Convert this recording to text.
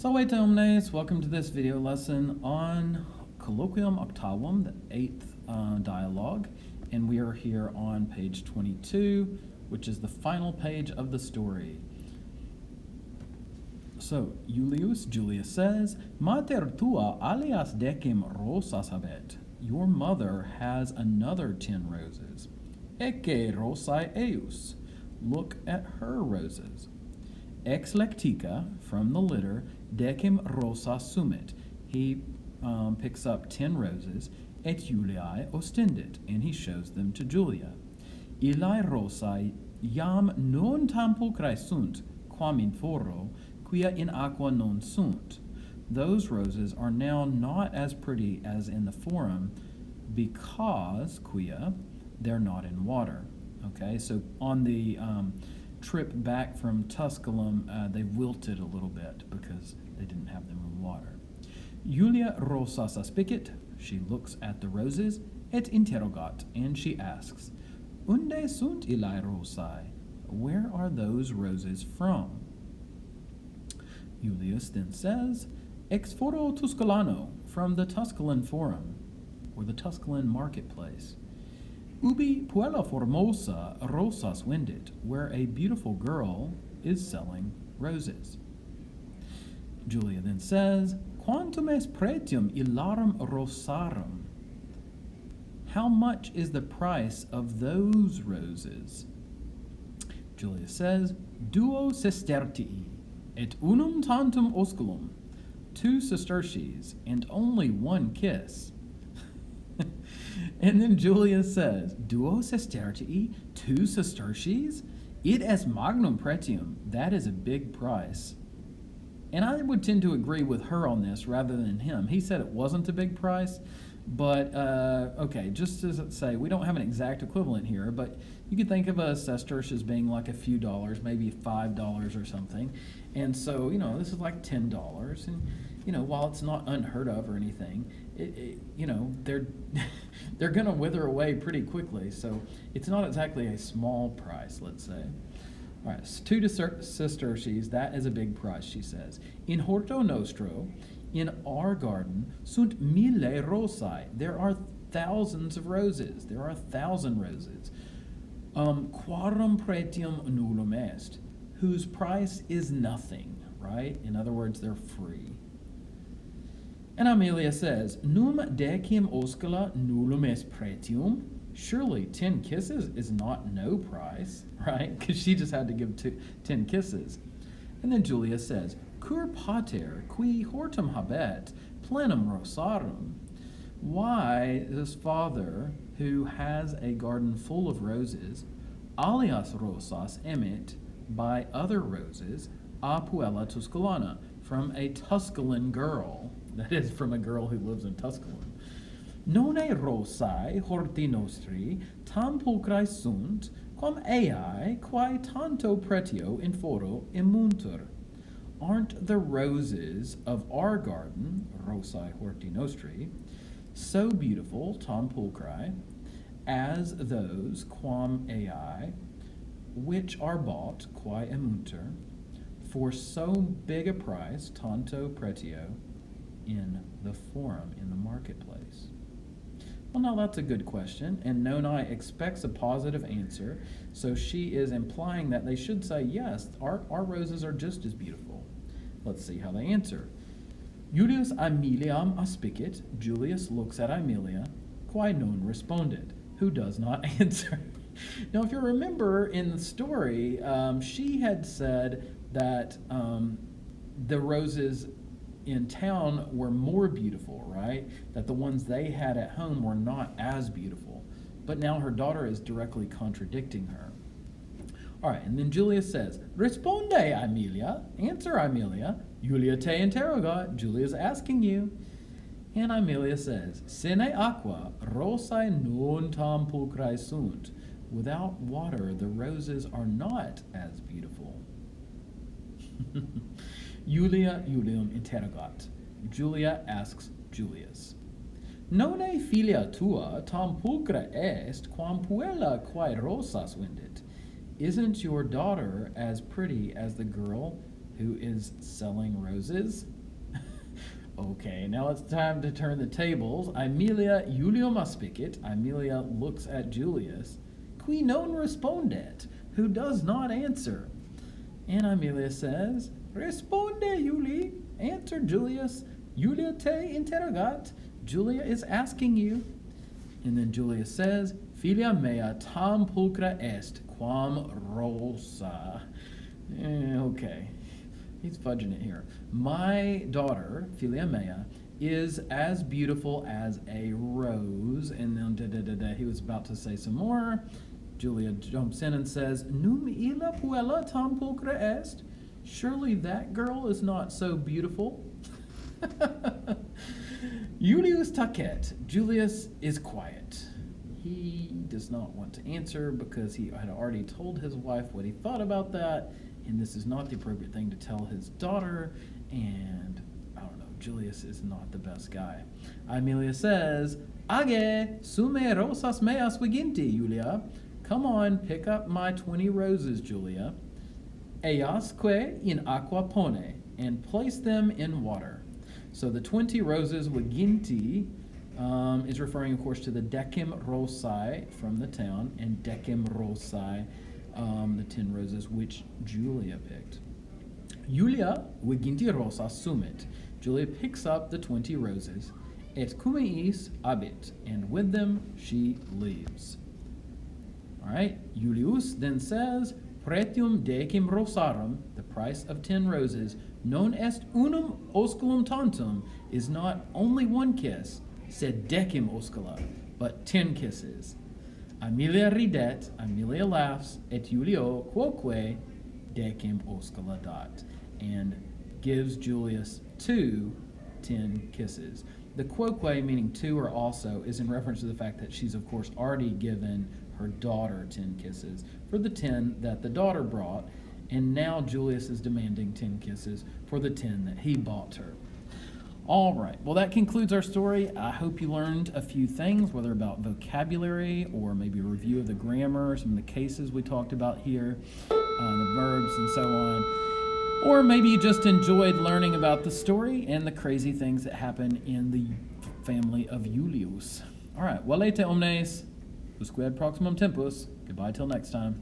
Salve omnes, welcome to this video lesson on Colloquium Octavum, the 8th dialogue, and we are here on page 22, which is the final page of the story. So, Julius says, Mater tua alias decem rosas habet. Your mother has another 10 roses. Ecce rosae eius. Look at her roses. Ex lectica, from the litter, decem rosas sumit. He picks up 10 roses, et Juliae ostendit, and he shows them to Julia. Illae rosae iam non tam pulchrae sunt, quam in foro, quia in aqua non sunt. Those roses are now not as pretty as in the forum, because, quia, they're not in water. Okay, so on the trip back from Tusculum, they wilted a little bit because they didn't have them in water. Julia rosas aspicit, she looks at the roses, et interrogat, and she asks, Unde sunt illae rosae? Where are those roses from? Julius then says, Ex foro Tusculano, from the Tusculan forum, or the Tusculan marketplace. Ubi puella formosa rosas vendit, where a beautiful girl is selling roses. Julia then says, Quantum est pretium illarum rosarum? How much is the price of those roses? Julia says, Duo sestertii, et unum tantum osculum, 2 sesterces, and only 1 kiss. And then Julia says, Duo sestertii, 2 sesterces? Id est magnum pretium. That is a big price. And I would tend to agree with her on this rather than him. He said it wasn't a big price, but okay, just as it say, we don't have an exact equivalent here, but you could think of a sesterce as being like a few dollars, maybe $5 or something. And so, this is like $10. And, while it's not unheard of or anything, they're they're going to wither away pretty quickly. So it's not exactly a small price, let's say. All right, so 2 sesterces, that is a big price, she says. In horto nostro, in our garden, sunt mille rosae. There are thousands of roses. There are 1,000 roses. Quarum pretium nullum est, whose price is nothing, right? In other words, they're free. And Amelia says, Num decim oscula nullum est pretium. Surely 10 kisses is not no price, right? Because she just had to give 10 kisses. And then Julia says, Cur pater qui hortum habet plenum rosarum. Why this father, who has a garden full of roses, alias rosas emet, by other roses, a puella Tusculana, from a Tusculan girl, that is, from a girl who lives in Tusculum. None rosae horti nostri tam pulchrae sunt, quam ei quae tanto pretio in foro emuntur. Aren't the roses of our garden, rosae horti nostri, so beautiful, tam pulchrae, as those quam ei, which are bought, quae emuntur, for so big a price, tanto pretio, in the forum, in the marketplace? Well, now that's a good question, and Nonai expects a positive answer, so she is implying that they should say, yes, our roses are just as beautiful. Let's see how they answer. Julius Aemiliam aspicit, Julius looks at Amelia, quae non responded, who does not answer. Now, if you remember in the story, she had said that the roses in town were more beautiful, right? That the ones they had at home were not as beautiful. But now her daughter is directly contradicting her. All right, and then Julia says, Responde, Amelia. Answer, Amelia. Julia te interrogat. Julia's asking you. And Amelia says, Sine aqua rosae non tam pulchrae sunt. Without water, the roses are not as beautiful. Julium interrogat. Julia asks Julius, Nonne filia tua tam pulchra est quam puella quae rosas vendit. Isn't your daughter as pretty as the girl who is selling roses. Okay, now it's time to turn the tables. Aemilia Julium aspicit. Aemilia looks at Julius. Qui non respondet, who does not answer. And Aemilia says, Responde, Juli. Answer, Julius. Julia te interrogat. Julia is asking you. And then Julius says, Filia mea tam pulchra est quam rosa. Okay, he's fudging it here. My daughter, Filia mea, is as beautiful as a rose. And then he was about to say some more. Julia jumps in and says, Num illa puella tam pulchra est. Surely that girl is not so beautiful. Julius tacet. Julius is quiet. He does not want to answer because he had already told his wife what he thought about that, and this is not the appropriate thing to tell his daughter, and I don't know, Julius is not the best guy. Aemilia says, Age, sume rosas meas viginti, Julia. Come on, pick up my 20 roses, Julia. Easque in aqua pone, and place them in water. So the 20 roses, viginti, is referring, of course, to the decim rosae from the town, and decim rosae, the 10 roses which Julia picked. Julia viginti rosas sumit. Julia picks up the 20 roses. Et cumeis abit, and with them she leaves. All right, Julius then says, Pretium decim rosarum, the price of 10 roses, non est unum osculum tantum, is not only one kiss, sed decim oscula, but 10 kisses. Aemilia ridet, Aemilia laughs, et Julio quoque decim oscula dat, and gives Julius 10 kisses. The quoque, meaning 2 or also, is in reference to the fact that she's, of course, already given her daughter 10 kisses for the 10 that the daughter brought, and now Julius is demanding 10 kisses for the 10 that he bought her. All right, well, that concludes our story. I hope you learned a few things, whether about vocabulary or maybe a review of the grammar, some of the cases we talked about here, the verbs and so on. Or maybe you just enjoyed learning about the story and the crazy things that happen in the family of Julius. All right, valete omnes, usque ad proximum tempus. Goodbye till next time.